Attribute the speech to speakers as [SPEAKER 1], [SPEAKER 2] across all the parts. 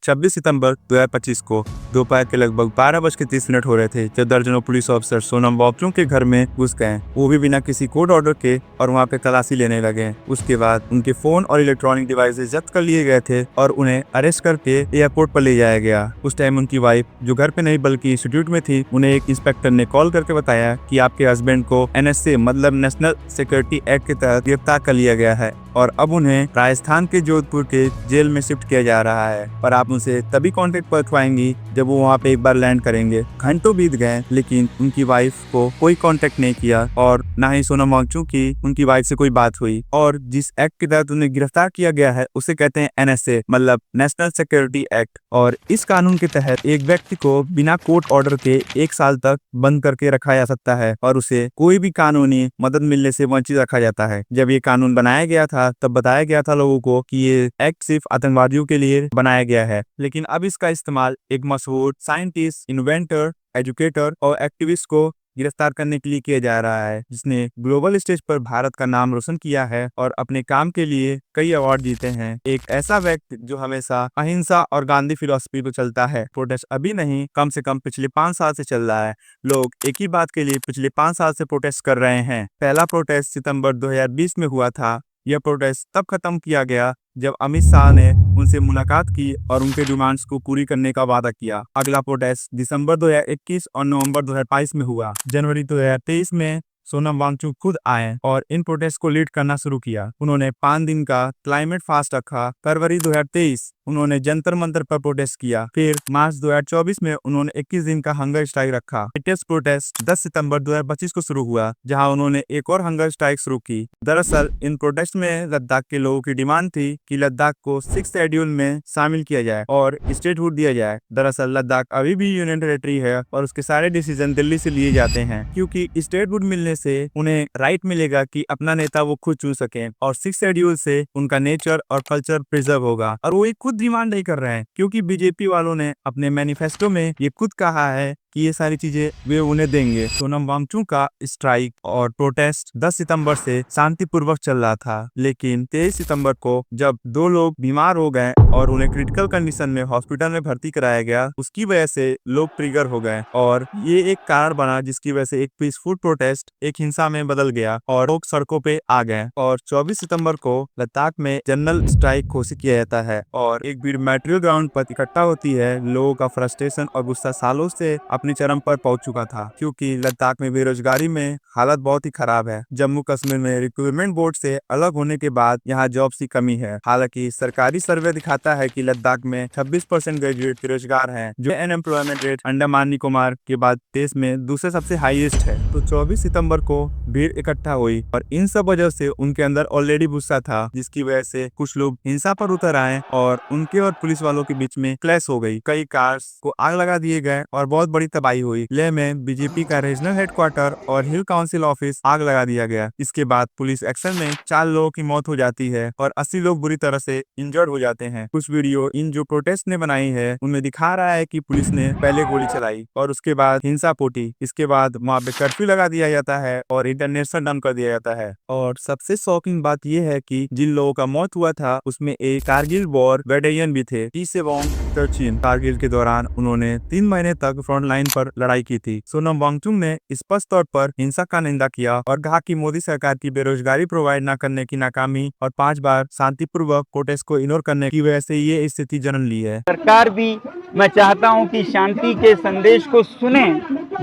[SPEAKER 1] 26 सितंबर 2025 को दोपहर के लगभग 12:30 हो रहे थे जब दर्जनों पुलिस ऑफिसर सोनम वांगचुक के घर में घुस गए, वो भी बिना किसी कोर्ट ऑर्डर के, और वहां पे तलाशी लेने लगे। उसके बाद उनके फोन और इलेक्ट्रॉनिक डिवाइसेस जब्त कर लिए गए थे और उन्हें अरेस्ट करके एयरपोर्ट पर ले जाया गया। उस टाइम उनकी वाइफ, जो घर पे नहीं बल्कि इंस्टीट्यूट में थी, उन्हें एक इंस्पेक्टर ने कॉल करके बताया कि आपके हस्बैंड को NSA मतलब नेशनल सिक्योरिटी एक्ट के तहत गिरफ्तार कर लिया गया है और अब उन्हें राजस्थान के जोधपुर के जेल में शिफ्ट किया जा रहा है, पर आप उनसे तभी कांटेक्ट कर पाएंगी जब वो वहाँ पे एक बार लैंड करेंगे। घंटों बीत गए लेकिन उनकी वाइफ को कोई कांटेक्ट नहीं किया और ना ही सोनम वांगचुक की उनकी वाइफ से कोई बात हुई। और जिस एक्ट के तहत उन्हें गिरफ्तार किया गया है उसे कहते हैं NSA मतलब नेशनल सिक्योरिटी एक्ट, और इस कानून के तहत एक व्यक्ति को बिना कोर्ट ऑर्डर के 1 साल तक बंद करके रखा जा सकता है और उसे कोई भी कानूनी मदद मिलने से वंचित रखा जाता है। जब ये कानून बनाया गया था तब बताया गया था लोगों को कि ये एक्ट सिर्फ आतंकवादियों के लिए बनाया गया है, लेकिन अब इसका इस्तेमाल एक मशहूर साइंटिस्ट, इन्वेंटर, एजुकेटर और एक्टिविस्ट को गिरफ्तार करने के लिए किया जा रहा है, जिसने ग्लोबल स्टेज पर भारत का नाम रोशन किया है और अपने काम के लिए कई अवार्ड जीते हैं। एक ऐसा व्यक्ति जो हमेशा अहिंसा और गांधी फिलॉसफी पर चलता है। प्रोटेस्ट अभी नहीं, कम से कम पिछले 5 साल से चल रहा है। लोग एक ही बात के लिए पिछले 5 साल से प्रोटेस्ट कर रहे हैं। पहला प्रोटेस्ट सितंबर 2020 में हुआ था। यह प्रोटेस्ट तब खत्म किया गया जब अमित शाह ने उनसे मुलाकात की और उनके डिमांड्स को पूरी करने का वादा किया। अगला प्रोटेस्ट दिसंबर 2021 और नवंबर 2022 में हुआ। जनवरी 2023 में सोनम वांगचुक खुद आए और इन प्रोटेस्ट को लीड करना शुरू किया। उन्होंने 5 दिन का क्लाइमेट फास्ट रखा। फरवरी 2023 उन्होंने जंतर मंतर पर प्रोटेस्ट किया। फिर मार्च 2024 में उन्होंने 21 दिन का हंगर स्ट्राइक रखा। लेटेस्ट प्रोटेस्ट 10 सितंबर 2025 को शुरू हुआ, जहां उन्होंने एक और हंगर स्ट्राइक शुरू की। दरअसल इन प्रोटेस्ट में लद्दाख के लोगों की डिमांड थी कि लद्दाख को 6th शेड्यूल में शामिल किया जाए और स्टेटहुड दिया जाए। दरअसल लद्दाख अभी भी यूनियन टेरिटरी है और उसके सारे डिसीजन दिल्ली से लिए जाते हैं, क्योंकि स्टेटहुड मिलने से उन्हें राइट मिलेगा कि अपना नेता वो खुद चुन सकें और 6th शेड्यूल से उनका नेचर और कल्चर प्रिजर्व होगा। और वो एक खुद डिमांड नहीं कर रहे हैं, क्योंकि बीजेपी वालों ने अपने मैनिफेस्टो में ये खुद कहा है कि ये सारी चीजें वे उन्हें देंगे। सोनम वांगचुक का स्ट्राइक और प्रोटेस्ट 10 सितंबर से शांतिपूर्वक चल रहा था, लेकिन 23 सितंबर को जब 2 लोग बीमार हो गए और उन्हें क्रिटिकल कंडीशन में हॉस्पिटल में भर्ती कराया गया, उसकी वजह से लोग ट्रिगर हो गए और ये एक कारण बना जिसकी वजह से एक पीसफुल प्रोटेस्ट एक हिंसा में बदल गया और लोग सड़कों पे आ गए। और 24 सितंबर को लद्दाख में जनरल स्ट्राइक घोषित किया जाता है और एक भीड़ मेट्रो ग्राउंड पर इकट्ठा होती है। लोगों का फ्रस्ट्रेशन और गुस्सा सालों से अपनी चरम पर पहुंच चुका था, क्योंकि लद्दाख में बेरोजगारी में हालत बहुत ही खराब है। जम्मू कश्मीर में रिक्रूटमेंट बोर्ड से अलग होने के बाद यहाँ जॉब्स की कमी है। हालांकि सरकारी सर्वे दिखाता है कि लद्दाख में 26% ग्रेजुएट बेरोजगार हैं, जो अनएम्प्लॉयमेंट रेट अंडमान निकोबार के बाद देश में दूसरे सबसे हाईएस्ट है। तो 24 सितंबर को भीड़ इकट्ठा हुई और इन सब वजह से उनके अंदर ऑलरेडी गुस्सा था, जिसकी वजह से कुछ लोग हिंसा पर उतर आए और उनके और पुलिस वालों के बीच में क्लैश हो गई। कई कार्स को आग लगा दिए गए और बहुत बड़ी तबाही हुई। लेह में बीजेपी का रीजनल हेडक्वार्टर और हिल काउंसिल ऑफिस आग लगा दिया गया। इसके बाद पुलिस एक्शन में 4 लोगों की मौत हो जाती है और 80 लोग बुरी तरह से इंजर्ड हो जाते हैं। कुछ वीडियो इन जो प्रोटेस्ट ने बनाई है उनमें दिखा रहा है कि पुलिस ने पहले गोली चलाई और उसके बाद हिंसा पोटी। इसके बाद वहाँ पे कर्फ्यू लगा दिया जाता है और इंटरनेट शट डाउन कर दिया जाता है। और सबसे शॉकिंग बात यह है कि जिन लोगों का मौत हुआ था उसमें एक कारगिल वॉर वेटेरियन भी थे, टी-सेबोंग टर्चिन। कारगिल के दौरान उन्होंने 3 महीने तक फ्रंट लाइन पर लड़ाई की थी। सोनम वांगचुक ने स्पष्ट तौर पर हिंसा का निंदा किया और कहा कि मोदी सरकार की बेरोजगारी प्रोवाइड न करने की नाकामी और 5 बार शांतिपूर्वक प्रोटेस्ट को इग्नोर करने की वजह से ये स्थिति जन्म ली है।
[SPEAKER 2] सरकार भी, मैं चाहता हूं कि शांति के संदेश को सुने।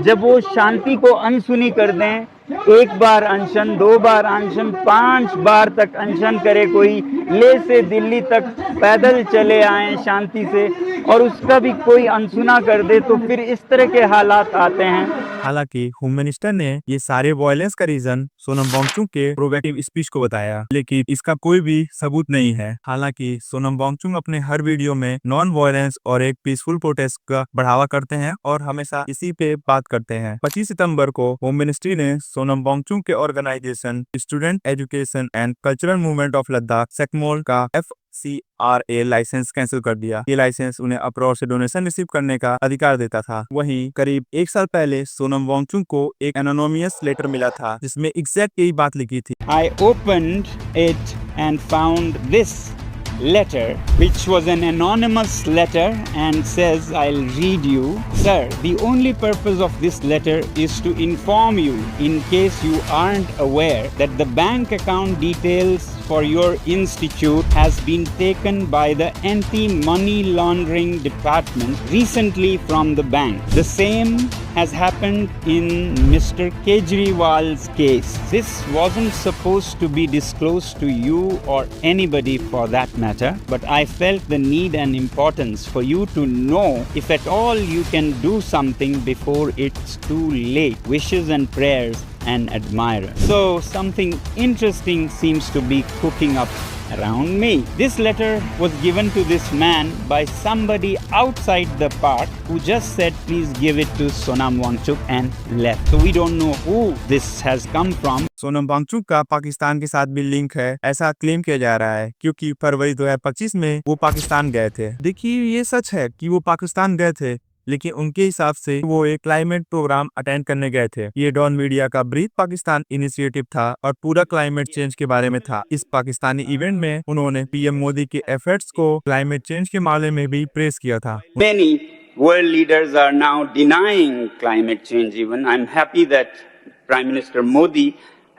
[SPEAKER 2] जब वो शांति को अनसुनी कर दें, 1 बार अनशन, 2 बार अनशन, 5 बार तक अनशन करे कोई, लेह से दिल्ली तक पैदल चले आए शांति से, और उसका भी कोई अनसुना कर दे, तो फिर इस तरह के हालात आते हैं।
[SPEAKER 1] हालांकि होम मिनिस्टर ने ये सारे वायलेंस का रीजन सोनम वांगचुक के प्रोवोकेटिव स्पीच को बताया, लेकिन इसका कोई भी सबूत नहीं है। हालांकि सोनम वांगचुक अपने हर वीडियो में नॉन वायलेंस और एक पीसफुल प्रोटेस्ट का बढ़ावा करते हैं और हमेशा इसी पे बात करते हैं। 25 सितंबर को होम मिनिस्ट्री ने सोनम वांगचुक के organization student education and cultural movement of Ladakh SECMOL का FCRA लाइसेंस कैंसिल कर दिया। ये लाइसेंस उन्हें अब्रॉड से डोनेशन रिसीव करने का अधिकार देता था। वहीं करीब 1 साल पहले सोनम वांगचुक को एक एनोनिमस लेटर मिला था जिसमें एग्जैक्ट यही बात लिखी थी।
[SPEAKER 2] I opened it and found this. letter, which was an anonymous letter, and says, I'll read you. Sir, the only purpose of this letter is to inform you, in case you aren't aware, that the bank account details for your institute has been taken by the anti-money laundering department recently from the bank. The same has happened in Mr. Kejriwal's case. This wasn't supposed to be disclosed to you or anybody for that matter, but I felt the need and importance for you to know, if at all you can do something before it's too late. Wishes and prayers, and admirer. So something interesting seems to be cooking up around me. This letter was given to this man by somebody outside the park who just said, please give it to Sonam Wangchuk, and left. So we don't know who this has come from.
[SPEAKER 1] Sonam Wangchuck का पाकिस्तान के साथ भी link है, ऐसा claim किया जा रहा है, क्योंकि फरवरी 2025 में वो पाकिस्तान गए थे। देखिए, ये सच है कि वो पाकिस्तान गए थे, लेकिन उनके हिसाब से वो एक क्लाइमेट प्रोग्राम अटेंड करने गए थे। ये डॉन मीडिया का ब्रीथ पाकिस्तान इनिशिएटिव था और पूरा क्लाइमेट चेंज के बारे में था। इस पाकिस्तानी इवेंट में उन्होंने पीएम मोदी के एफर्ट्स को क्लाइमेट चेंज के मामले में भी प्रेस किया था।
[SPEAKER 2] Many world leaders are now denying climate change even. I'm happy that Prime Minister Modi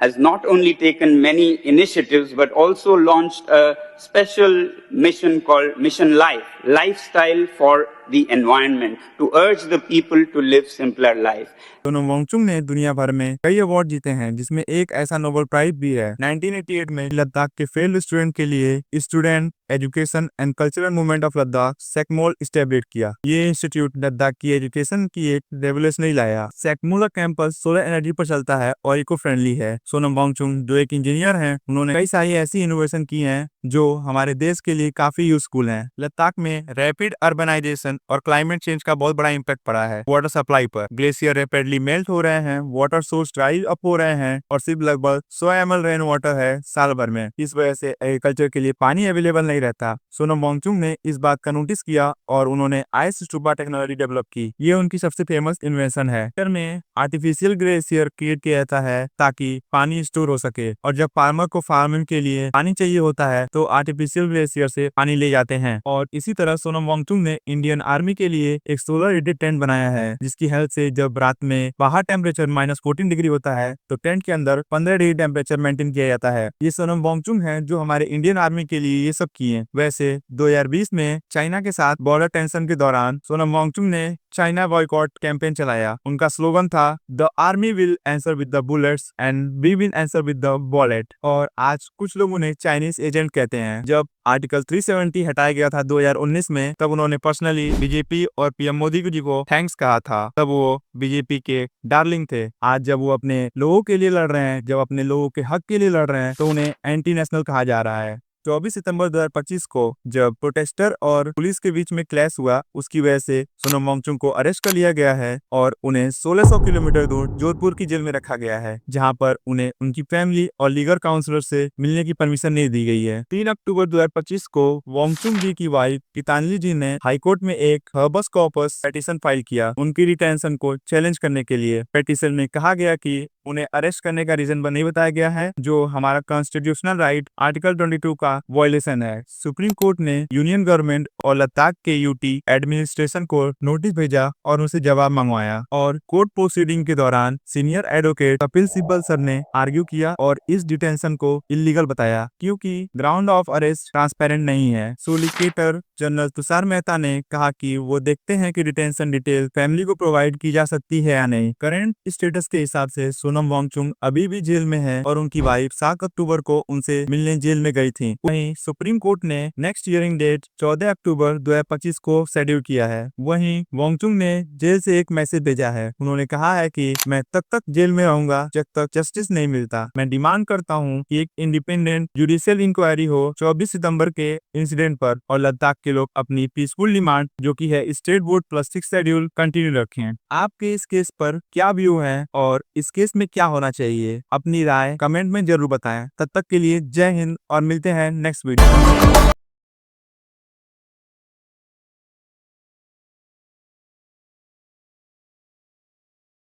[SPEAKER 2] has not only taken many initiatives but also launched a special mission called Mission Life, Lifestyle for the Environment, to urge the people to live simpler life.
[SPEAKER 1] Sonam Wangchuck ने दुनिया भर में कई award जीते हैं, जिसमें एक ऐसा नोबेल प्राइज भी है। 1988 में लद्दाख के फेल्ड स्टूडेंट के लिए student education and cultural movement of Ladakh SECMOL establish किया। ये इंस्टीट्यूट लद्दाख की एजुकेशन की एक रेवोल्यूशनरी लाया। सेकमोल का कैंपस सोलर एनर्जी पर चलता है और इको फ्रेंडली है। सोनम वांगचुक जो एक इंजीनियर हैं, उन्होंने कई सारी ऐसी इनोवेशन की हैं जो हमारे देश के लिए काफी यूजफुल हैं। लद्दाख में रैपिड अर्बनाइजेशन और क्लाइमेट चेंज का बहुत बड़ा इम्पैक्ट पड़ा है। वाटर सप्लाई पर ग्लेशियर रैपिडली मेल्ट हो रहे हैं, वाटर सोर्स ड्राई अप हो रहे हैं और सिर्फ लगभग 100 ml रेन वाटर है साल भर में। इस वजह से एग्रीकल्चर के लिए पानी अवेलेबल नहीं रहता। सोनम वांगचुक ने इस बात का नोटिस किया और उन्होंने आइस स्टूपा टेक्नोलॉजी डेवलप की। ये उनकी सबसे फेमस इन्वेंशन है। में आर्टिफिशियल ग्लेशियर क्रिएट किया जाता है ताकि पानी स्टोर हो सके, और जब फार्मर को फार्मिंग के लिए पानी चाहिए होता है तो आर्टिफिशियल ग्लेशियर से पानी ले जाते हैं। और इसी तरह सोनम वांगचुक ने इंडियन आर्मी के लिए एक सोलर रेटेड टेंट बनाया है, जिसकी हेल्प से जब रात में बाहर टेम्परेचर -14 डिग्री होता है तो टेंट के अंदर 15 डिग्री टेम्परेचर मेंटेन किया जाता है। ये सोनम वांगचुक है जो हमारे इंडियन आर्मी के लिए ये सब किए। वैसे 2020 में चाइना के साथ बॉर्डर टेंशन के दौरान सोनम वांगचुक ने चाइना बॉयकॉट कैंपेन चलाया। उनका स्लोगन था, the army will answer with the bullets and we will answer with the wallet. और आज कुछ लोग उन्हें चाइनीज एजेंट कहते हैं। जब आर्टिकल 370 हटाया गया था 2019 में, तब उन्होंने पर्सनली बीजेपी और पीएम मोदी जी को थैंक्स कहा था। तब वो बीजेपी के डार्लिंग थे। आज जब वो अपने लोगों के लिए लड़ रहे हैं, जब अपने लोगों के हक के लिए लड़ रहे हैं, तो उन्हें एंटी नेशनल कहा जा रहा है। 24 सितंबर 2025 को जब प्रोटेस्टर और पुलिस के बीच में क्लैश हुआ, उसकी वजह से सोनम वांगचुक को अरेस्ट कर लिया गया है और उन्हें 1600 किलोमीटर दूर जोधपुर की जेल में रखा गया है, जहां पर उन्हें उनकी फैमिली और लीगल काउंसलर से मिलने की परमिशन नहीं दी गई है। 3 अक्टूबर 2025 को वांगचुक जी की वाइफ गीतांजलि जी ने हाईकोर्ट में एक हर्बस कॉर्पस पेटिशन फाइल किया, उनकी डिटेंशन को चैलेंज करने के लिए। पेटिशन में कहा गया कि उन्हें अरेस्ट करने का रीजन नहीं बताया गया है, जो हमारा कॉन्स्टिट्यूशनल राइट आर्टिकल 22 का वायलेशन है। सुप्रीम कोर्ट ने यूनियन गवर्नमेंट और लद्दाख के यूटी एडमिनिस्ट्रेशन को नोटिस भेजा और उनसे जवाब मंगवाया। और कोर्ट प्रोसीडिंग के दौरान senior advocate Kapil Sibal sir ने आर्ग्यू किया और इस डिटेंशन को इलीगल बताया, क्योंकि ग्राउंड ऑफ अरेस्ट ट्रांसपेरेंट नहीं है। सोलिसिटर जनरल तुषार मेहता ने कहा कि वो देखते हैं कि डिटेंशन डिटेल फैमिली को प्रोवाइड की जा सकती है या नहीं। करंट स्टेटस के हिसाब से सोनम वांगचुक अभी भी जेल में है और उनकी वाइफ 7 अक्टूबर को उनसे मिलने जेल में गई थी। वहीं सुप्रीम कोर्ट ने नेक्स्ट हियरिंग डेट 14 अक्टूबर 2025 को शेड्यूल किया है। वहीं वांगचुक ने जेल से एक मैसेज भेजा है। उन्होंने कहा है कि मैं तब तक जेल में रहूंगा जब तक जस्टिस नहीं मिलता। मैं डिमांड करता हूं कि एक इंडिपेंडेंट जुडिशियल इंक्वायरी हो 24 सितंबर के इंसिडेंट पर और लद्दाख के लोग अपनी पीसफुल डिमांड, जो कि है state board plus 6 schedule, continue रखें। आपके इस केस पर क्या व्यू है और इस केस में क्या होना चाहिए, अपनी राय कमेंट में जरूर बताएं। तब तक के लिए जय हिंद और मिलते हैं नेक्स्ट वीडियो।